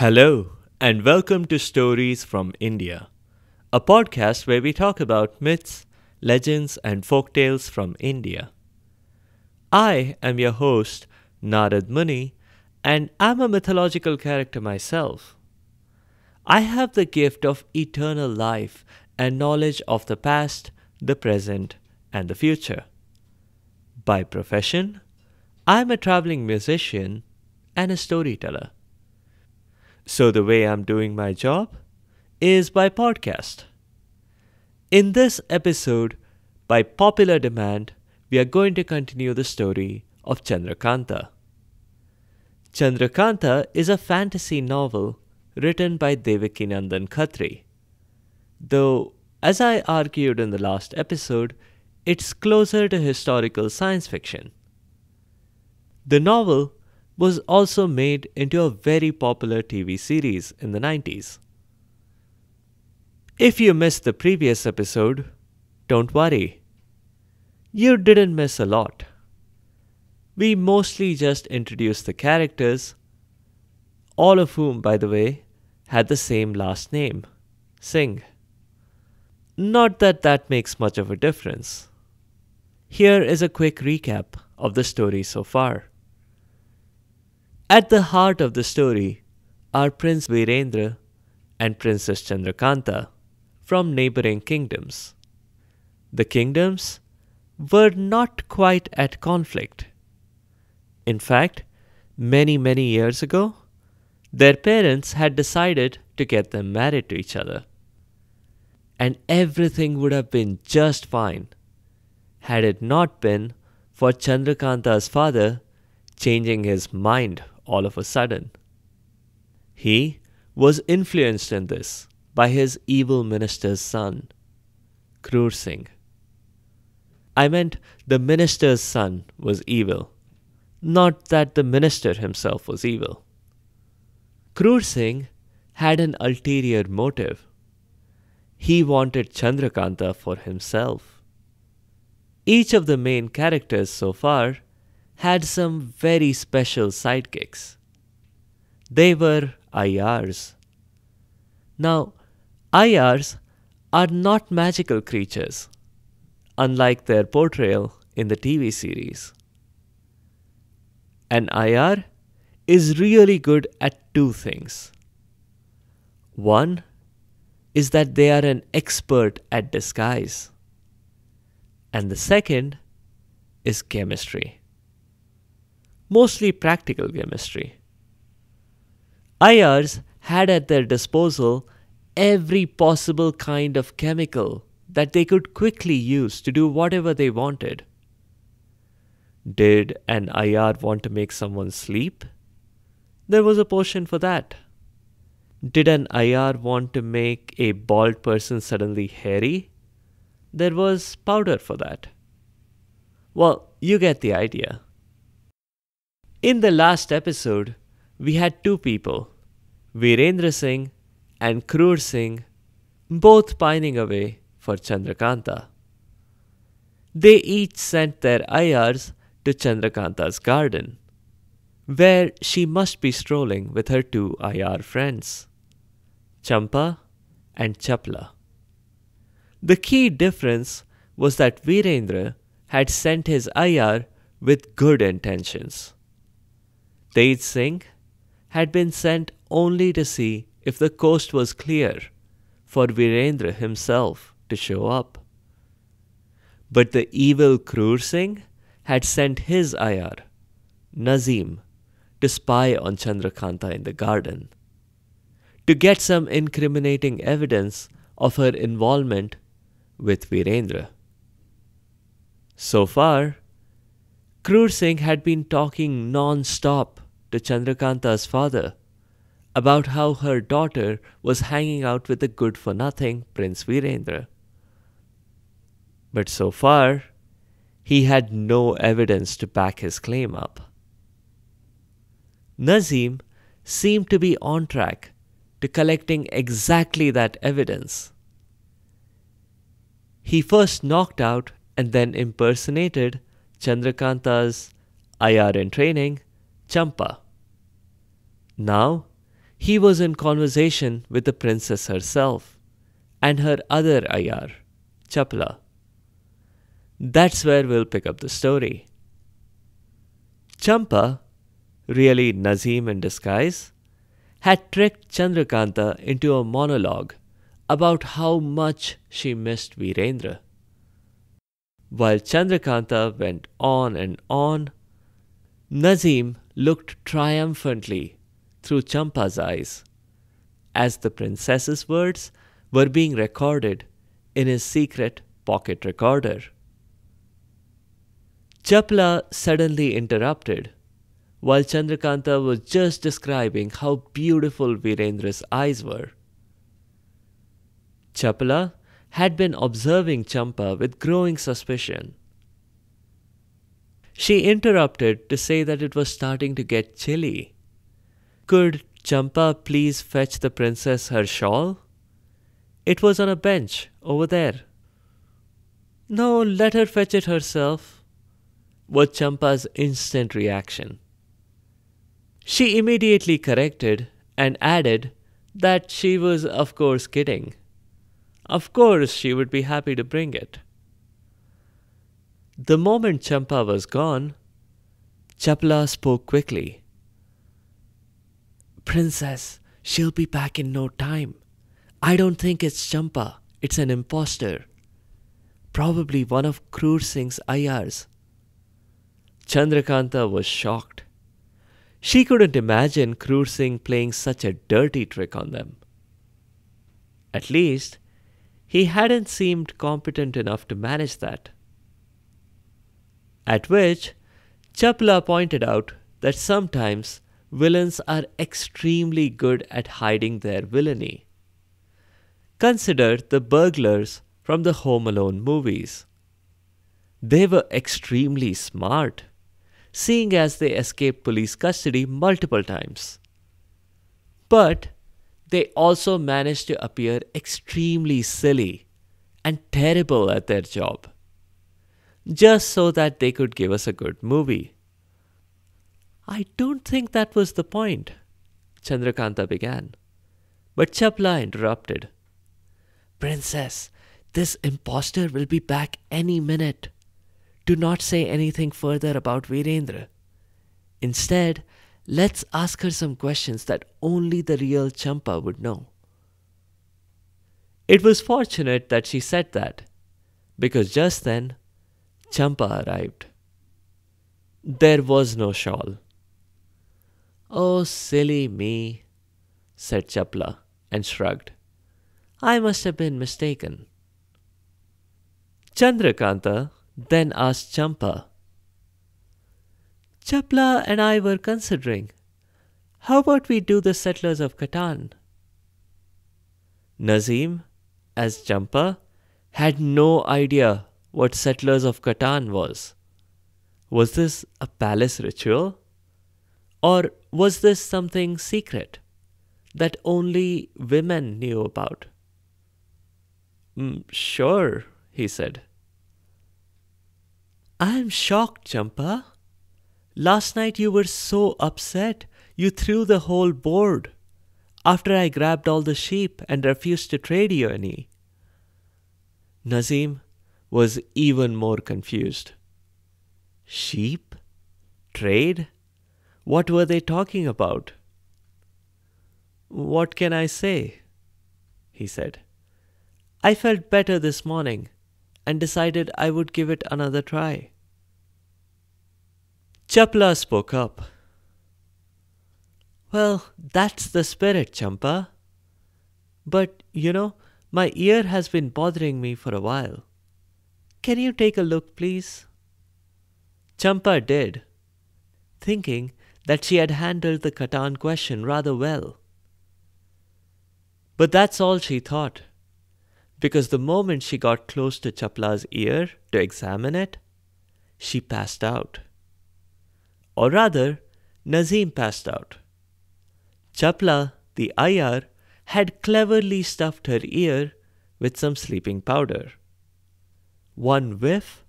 Hello, and welcome to Stories from India, a podcast where we talk about myths, legends, and folktales from India. I am your host, Narad Muni, and I'm a mythological character myself. I have the gift of eternal life and knowledge of the past, the present, and the future. By profession, I'm a traveling musician and a storyteller. So, the way I'm doing my job is by podcast. In this episode, by popular demand, we are going to continue the story of Chandrakanta. Chandrakanta is a fantasy novel written by Devakinandan Khatri. Though, as I argued in the last episode, it's closer to historical science fiction. The novel was also made into a very popular TV series in the 90s. If you missed the previous episode, don't worry. You didn't miss a lot. We mostly just introduced the characters, all of whom, by the way, had the same last name, Singh. Not that that makes much of a difference. Here is a quick recap of the story so far. At the heart of the story are Prince Virendra and Princess Chandrakanta from neighboring kingdoms. The kingdoms were not quite at conflict. In fact, many years ago, their parents had decided to get them married to each other. And everything would have been just fine had it not been for Chandrakanta's father changing his mind all of a sudden. He was influenced in this by his evil minister's son, Krur Singh. I meant the minister's son was evil, not that the minister himself was evil. Krur Singh had an ulterior motive. He wanted Chandrakanta for himself. Each of the main characters so far had some very special sidekicks. They were Aiyyaars. Now, Aiyyaars are not magical creatures, unlike their portrayal in the TV series. An Aiyar is really good at two things. One is that they are an expert at disguise, and the second is chemistry. Mostly practical chemistry. Aiyyaars had at their disposal every possible kind of chemical that they could quickly use to do whatever they wanted. Did an Aiyar want to make someone sleep? There was a potion for that. Did an Aiyar want to make a bald person suddenly hairy? There was powder for that. Well, you get the idea. In the last episode, we had two people, Virendra Singh and Krur Singh, both pining away for Chandrakanta. They each sent their Aiyars to Chandrakanta's garden, where she must be strolling with her two Aiyar friends, Champa and Chapla. The key difference was that Virendra had sent his Aiyar with good intentions. Tej Singh had been sent only to see if the coast was clear for Virendra himself to show up. But the evil Krur Singh had sent his Aiyar, Nazim, to spy on Chandrakanta in the garden, to get some incriminating evidence of her involvement with Virendra. So far, Krur Singh had been talking non-stop to Chandrakanta's father about how her daughter was hanging out with the good-for-nothing Prince Virendra. But so far, he had no evidence to back his claim up. Nazim seemed to be on track to collecting exactly that evidence. He first knocked out and then impersonated Chandrakanta's Aiyar in training, Champa. Now, he was in conversation with the princess herself and her other Aiyar, Chapla. That's where we'll pick up the story. Champa, really Nazim in disguise, had tricked Chandrakanta into a monologue about how much she missed Virendra. While Chandrakanta went on and on, Nazim looked triumphantly through Champa's eyes as the princess's words were being recorded in his secret pocket recorder. Chapla suddenly interrupted while Chandrakanta was just describing how beautiful Virendra's eyes were. Chapla had been observing Champa with growing suspicion. She interrupted to say that it was starting to get chilly. Could Champa please fetch the princess her shawl? It was on a bench over there. No, let her fetch it herself, was Champa's instant reaction. She immediately corrected and added that she was of course kidding. Of course she would be happy to bring it. The moment Champa was gone, Chapla spoke quickly. Princess, she'll be back in no time. I don't think it's Champa. It's an impostor. Probably one of Krur Singh's Aiyyaars. Chandrakanta was shocked. She couldn't imagine Krur Singh playing such a dirty trick on them. At least, he hadn't seemed competent enough to manage that. At which, Chapla pointed out that sometimes villains are extremely good at hiding their villainy. Consider the burglars from the Home Alone movies. They were extremely smart, seeing as they escaped police custody multiple times. But they also managed to appear extremely silly and terrible at their job, just so that they could give us a good movie. I don't think that was the point, Chandrakanta began. But Chapla interrupted. Princess, this impostor will be back any minute. Do not say anything further about Virendra. Instead, let's ask her some questions that only the real Champa would know. It was fortunate that she said that, because just then, Champa arrived. There was no shawl. Oh, silly me, said Chapla and shrugged. I must have been mistaken. Chandrakanta then asked Champa. Chapla and I were considering, how about we do the Settlers of Catan? Nazim, as Champa, had no idea what Settlers of Catan was. Was this a palace ritual? Or was this something secret that only women knew about? Sure, he said. I am shocked, Champa. Last night you were so upset you threw the whole board after I grabbed all the sheep and refused to trade you any. Nazim was even more confused. Sheep? Trade? What were they talking about? What can I say? He said. I felt better this morning and decided I would give it another try. Chapla spoke up. Well, that's the spirit, Champa. But, my ear has been bothering me for a while. Can you take a look, please? Champa did, thinking that she had handled the Catan question rather well. But that's all she thought, because the moment she got close to Chapla's ear to examine it, she passed out. Or rather, Nazim passed out. Chapla, the Aiyar, had cleverly stuffed her ear with some sleeping powder. One whiff,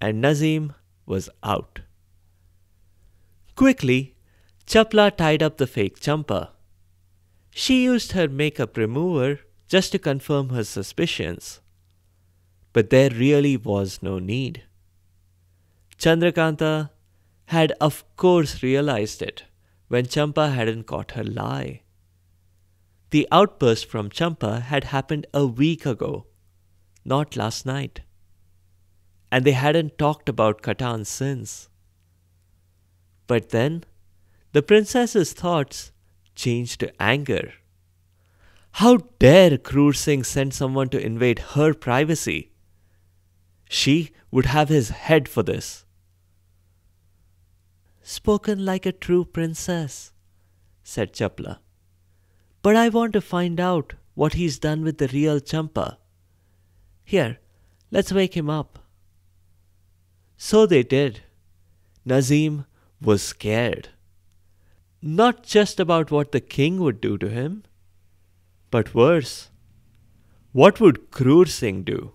and Nazim was out. Quickly, Chapla tied up the fake Champa. She used her makeup remover just to confirm her suspicions. But there really was no need. Chandrakanta had of course realized it when Champa hadn't caught her lie. The outburst from Champa had happened a week ago, not last night. And they hadn't talked about Katan since. But then, the princess's thoughts changed to anger. How dare Kroor Singh send someone to invade her privacy? She would have his head for this. Spoken like a true princess, said Chapla. But I want to find out what he's done with the real Champa. Here, let's wake him up. So they did. Nazim was scared. Not just about what the king would do to him, but worse. What would Kroor Singh do?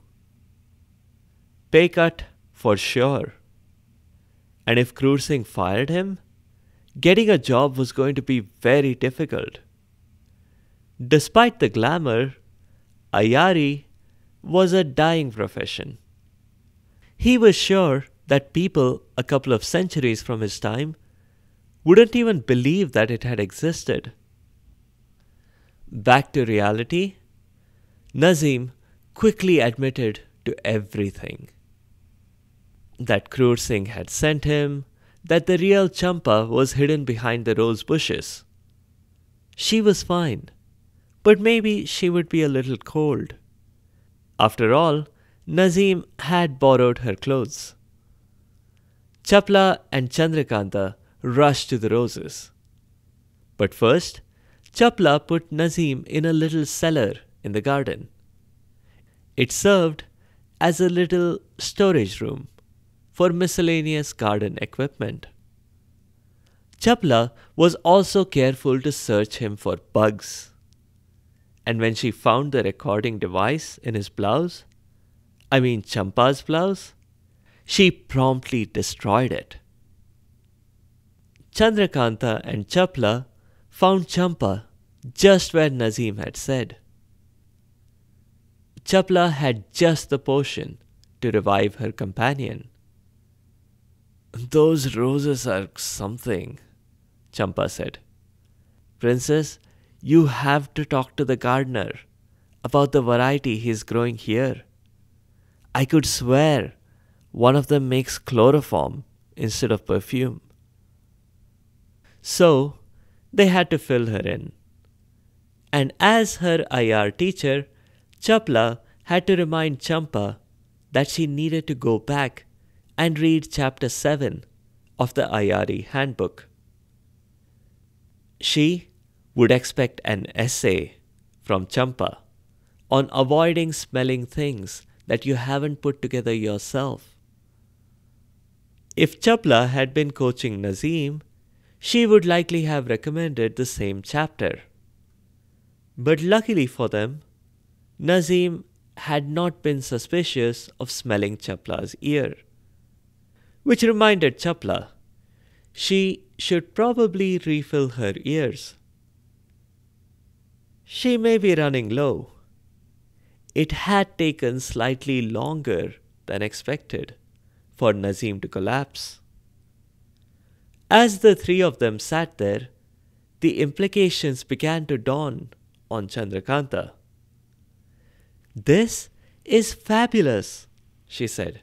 Pay cut for sure. And if Kroor Singh fired him, getting a job was going to be very difficult. Despite the glamour, Aiyari was a dying profession. He was sure that people a couple of centuries from his time wouldn't even believe that it had existed. Back to reality, Nazim quickly admitted to everything. That Kroor Singh had sent him, that the real Champa was hidden behind the rose bushes. She was fine, but maybe she would be a little cold. After all, Nazim had borrowed her clothes. Chapla and Chandrakanta rushed to the roses. But first, Chapla put Nazim in a little cellar in the garden. It served as a little storage room for miscellaneous garden equipment. Chapla was also careful to search him for bugs. And when she found the recording device in his blouse, Champa's blouse, she promptly destroyed it. Chandrakanta and Chapla found Champa just where Nazim had said. Chapla had just the potion to revive her companion. Those roses are something, Champa said. Princess, you have to talk to the gardener about the variety he is growing here. I could swear one of them makes chloroform instead of perfume. So, they had to fill her in. And as her Aiyar teacher, Chapla had to remind Champa that she needed to go back and read chapter 7 of the Aiyari handbook. She would expect an essay from Champa on avoiding smelling things that you haven't put together yourself. If Chapla had been coaching Nazim, she would likely have recommended the same chapter. But luckily for them, Nazim had not been suspicious of smelling Chapla's ear. Which reminded Chapla, she should probably refill her ears. She may be running low. It had taken slightly longer than expected for Nazim to collapse. As the three of them sat there, the implications began to dawn on Chandrakanta. This is fabulous, she said.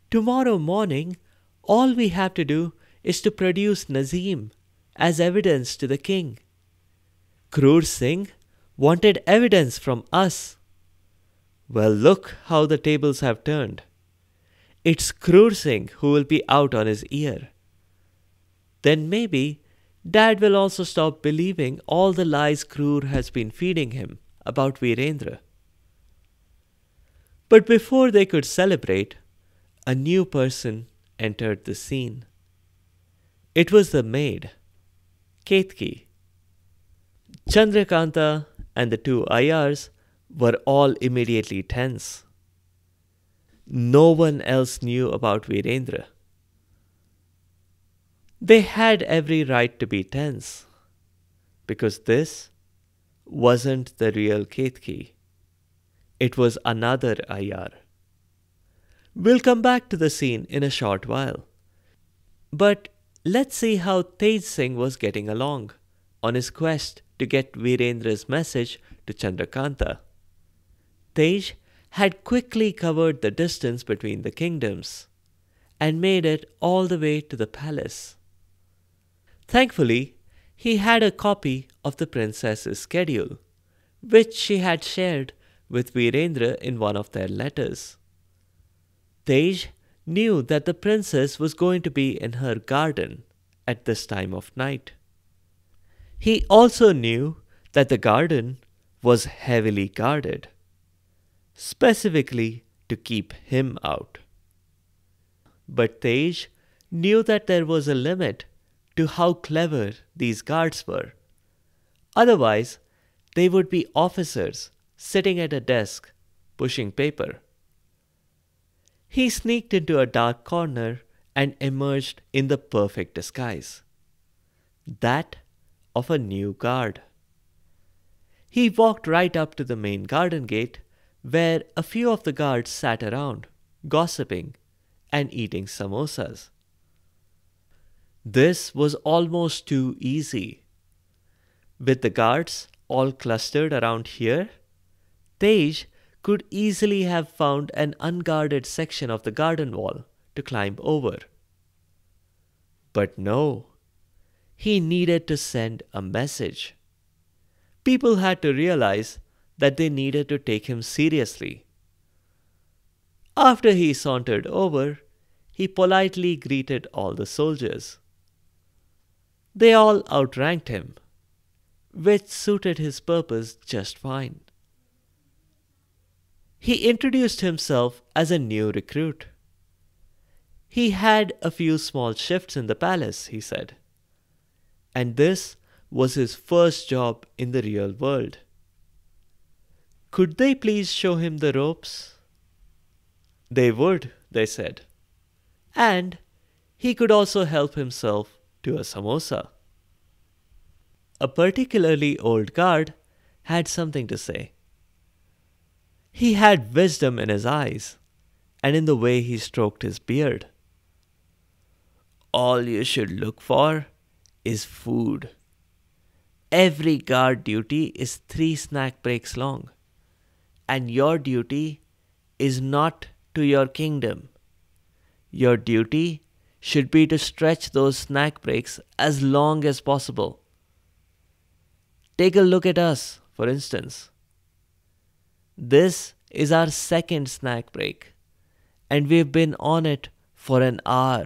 Tomorrow morning, all we have to do is to produce Nazim as evidence to the king. Kroor Singh wanted evidence from us. Well, look how the tables have turned. It's Kroor Singh who will be out on his ear. Then maybe Dad will also stop believing all the lies Kroor has been feeding him about Virendra. But before they could celebrate, a new person entered the scene. It was the maid, Ketki. Chandrakanta and the two Aiyars were all immediately tense. No one else knew about Virendra. They had every right to be tense, because this wasn't the real Ketki. It was another Aiyar. We'll come back to the scene in a short while. But let's see how Tej Singh was getting along on his quest to get Virendra's message to Chandrakanta. Tej had quickly covered the distance between the kingdoms and made it all the way to the palace. Thankfully, he had a copy of the princess's schedule, which she had shared with Virendra in one of their letters. Tej knew that the princess was going to be in her garden at this time of night. He also knew that the garden was heavily guarded, specifically to keep him out. But Tej knew that there was a limit to how clever these guards were. Otherwise, they would be officers sitting at a desk pushing paper. He sneaked into a dark corner and emerged in the perfect disguise, that of a new guard. He walked right up to the main garden gate, where a few of the guards sat around, gossiping and eating samosas. This was almost too easy. With the guards all clustered around here, Tej could easily have found an unguarded section of the garden wall to climb over. But no, he needed to send a message. People had to realize that they needed to take him seriously. After he sauntered over, he politely greeted all the soldiers. They all outranked him, which suited his purpose just fine. He introduced himself as a new recruit. He had a few small shifts in the palace, he said, and this was his first job in the real world. Could they please show him the ropes? They would, they said, and he could also help himself to a samosa. A particularly old guard had something to say. He had wisdom in his eyes and in the way he stroked his beard. All you should look for is food. Every guard duty is 3 snack breaks long, and your duty is not to your kingdom. Your duty should be to stretch those snack breaks as long as possible. Take a look at us, for instance. This is our second snack break, and we've been on it for an hour.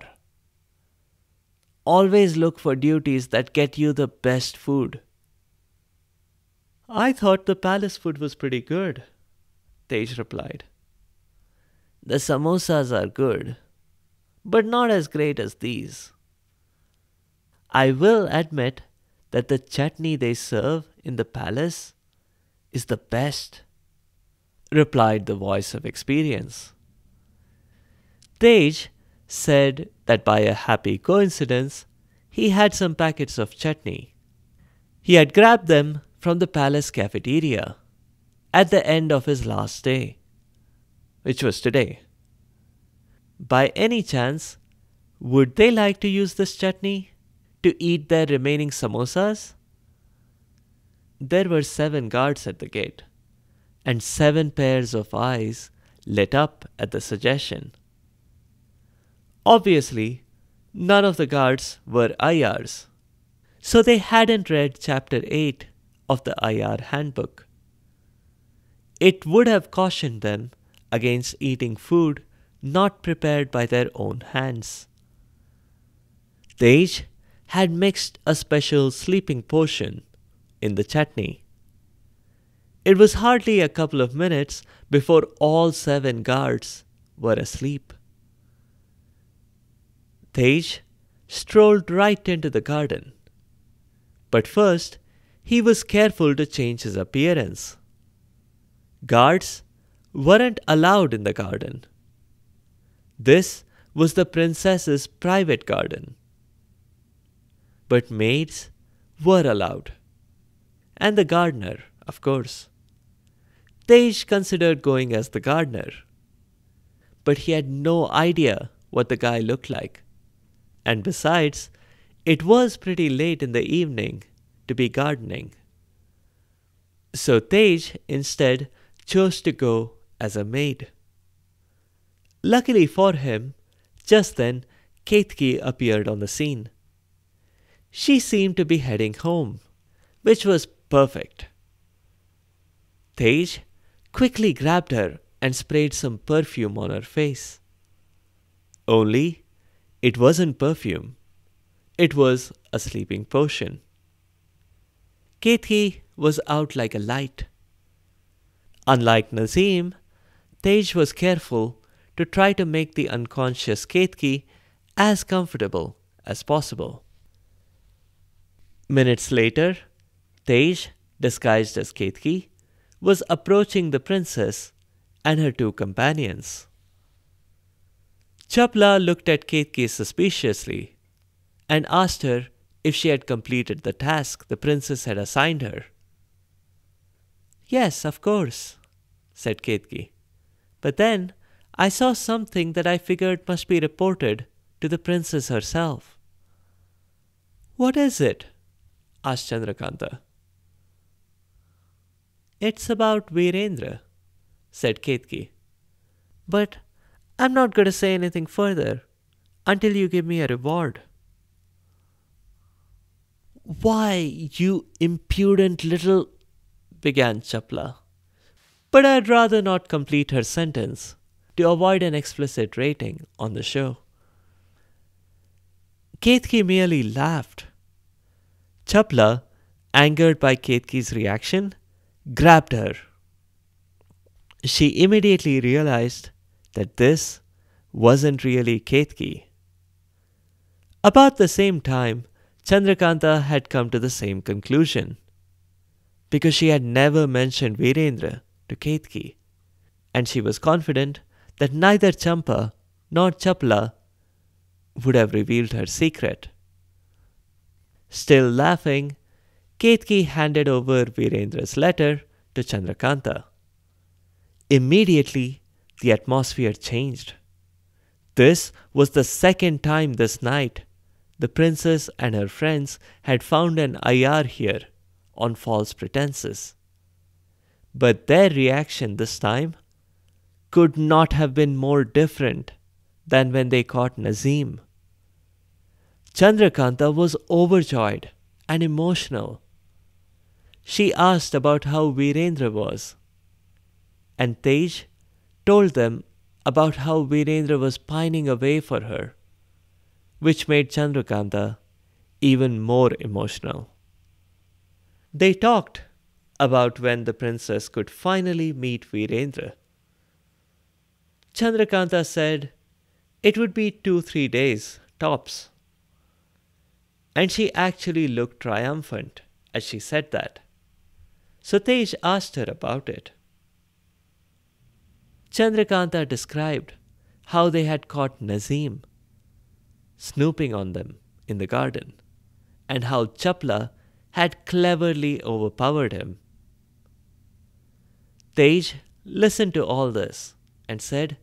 Always look for duties that get you the best food. I thought the palace food was pretty good, Tej replied. The samosas are good, but not as great as these. I will admit that the chutney they serve in the palace is the best, replied the voice of experience. Tej said that by a happy coincidence, he had some packets of chutney. He had grabbed them from the palace cafeteria at the end of his last day, which was today. By any chance, would they like to use this chutney to eat their remaining samosas? There were 7 guards at the gate, and 7 pairs of eyes lit up at the suggestion. Obviously, none of the guards were Aiyyaars, so they hadn't read chapter 8 of the Aiyyaar handbook. It would have cautioned them against eating food not prepared by their own hands. Tej had mixed a special sleeping potion in the chutney. It was hardly a couple of minutes before all 7 guards were asleep. Tej strolled right into the garden. But first, he was careful to change his appearance. Guards weren't allowed in the garden. This was the princess's private garden. But maids were allowed, and the gardener, of course. Tej considered going as the gardener, but he had no idea what the guy looked like. And besides, it was pretty late in the evening to be gardening. So Tej instead chose to go as a maid. Luckily for him, just then Ketki appeared on the scene. She seemed to be heading home, which was perfect. Tej quickly grabbed her and sprayed some perfume on her face. Only, it wasn't perfume. It was a sleeping potion. Ketki was out like a light. Unlike Nazim, Tej was careful to try to make the unconscious Ketki as comfortable as possible. Minutes later, Tej, disguised as Ketki, was approaching the princess and her two companions. Chapla looked at Ketki suspiciously and asked her if she had completed the task the princess had assigned her. Yes, of course, said Ketki. But then I saw something that I figured must be reported to the princess herself. What is it? Asked Chandrakanta. It's about Virendra, said Ketki. But I'm not going to say anything further until you give me a reward. Why, you impudent little... began Chapla. But I'd rather not complete her sentence to avoid an explicit rating on the show. Ketki merely laughed. Chapla, angered by Ketki's reaction, grabbed her. She immediately realized that this wasn't really Ketki. About the same time, Chandrakanta had come to the same conclusion, because she had never mentioned Virendra to Ketki, and she was confident that neither Champa nor Chapla would have revealed her secret. Still laughing, Ketki handed over Virendra's letter to Chandrakanta. Immediately, the atmosphere changed. This was the second time this night the princess and her friends had found an Aiyar here on false pretenses. But their reaction this time could not have been more different than when they caught Nazim. Chandrakanta was overjoyed and emotional. She asked about how Virendra was, and Tej told them about how Virendra was pining away for her, which made Chandrakanta even more emotional. They talked about when the princess could finally meet Virendra. Chandrakanta said it would be 2-3 days, tops. And she actually looked triumphant as she said that. So Tej asked her about it. Chandrakanta described how they had caught Nazim snooping on them in the garden, and how Chapla had cleverly overpowered him. Tej listened to all this and said,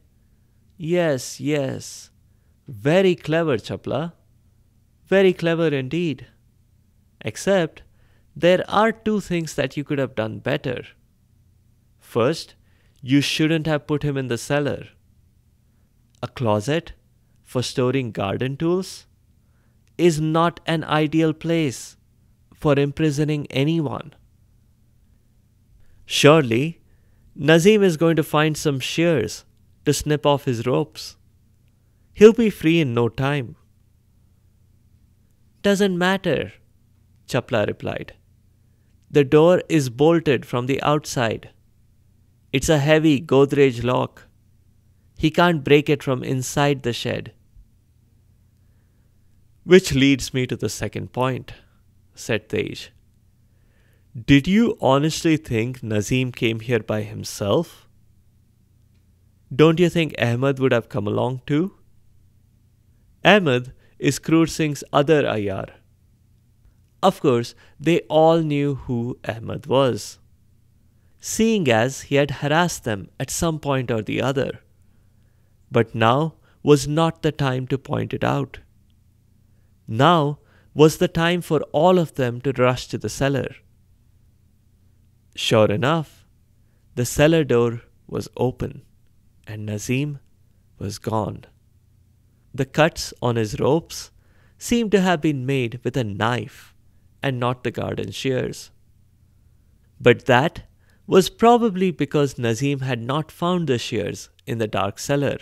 Yes, yes, very clever, Chapla. Very clever indeed. Except, there are 2 things that you could have done better. First, you shouldn't have put him in the cellar. A closet for storing garden tools is not an ideal place for imprisoning anyone. Surely, Nazim is going to find some shears to snip off his ropes. He'll be free in no time. Doesn't matter, Chapla replied. The door is bolted from the outside. It's a heavy Godrej lock. He can't break it from inside the shed. Which leads me to the second point, said Tej. Did you honestly think Nazim came here by himself? Don't you think Ahmed would have come along too? Ahmed is Kroor Singh's other Aiyar. Of course, they all knew who Ahmed was. seeing as he had harassed them at some point or the other. But now was not the time to point it out. Now was the time for all of them to rush to the cellar. Sure enough, the cellar door was open and Nazim was gone. The cuts on his ropes seemed to have been made with a knife and not the garden shears. But that was probably because Nazim had not found the shears in the dark cellar.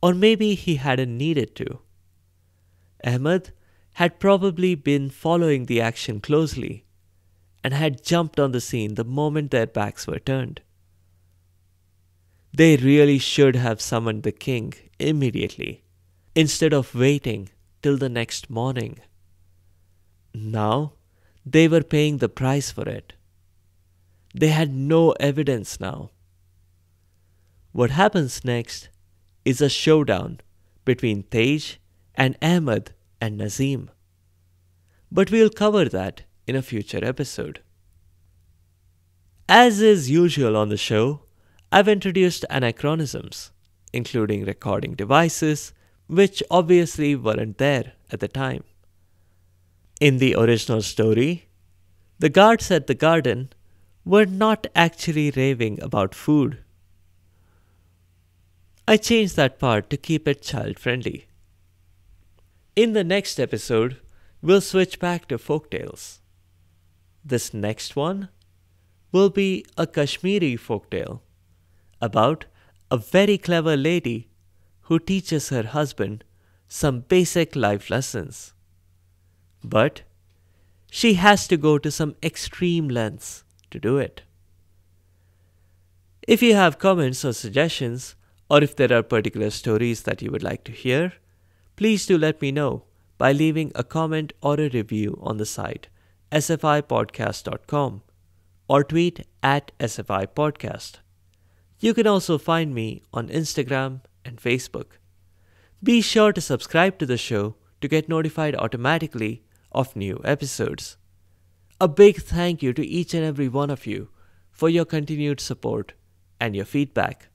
Or maybe he hadn't needed to. Ahmed had probably been following the action closely and had jumped on the scene the moment their backs were turned. They really should have summoned the king immediately, instead of waiting till the next morning. Now they were paying the price for it. They had no evidence now. What happens next is a showdown between Tej and Ahmed and Nazim. But we'll cover that in a future episode. As is usual on the show, I've introduced anachronisms, including recording devices, which obviously weren't there at the time. In the original story, the guards at the garden were not actually raving about food. I changed that part to keep it child-friendly. In the next episode, we'll switch back to folktales. This next one will be a Kashmiri folktale about a very clever lady who teaches her husband some basic life lessons. But she has to go to some extreme lengths to do it. If you have comments or suggestions, or if there are particular stories that you would like to hear, please do let me know by leaving a comment or a review on the site sfipodcast.com or tweet at sfipodcast. You can also find me on Instagram and Facebook. Be sure to subscribe to the show to get notified automatically of new episodes. A big thank you to each and every one of you for your continued support and your feedback.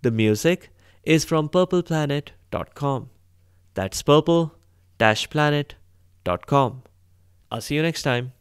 The music is from purpleplanet.com. That's purple-planet.com. I'll see you next time.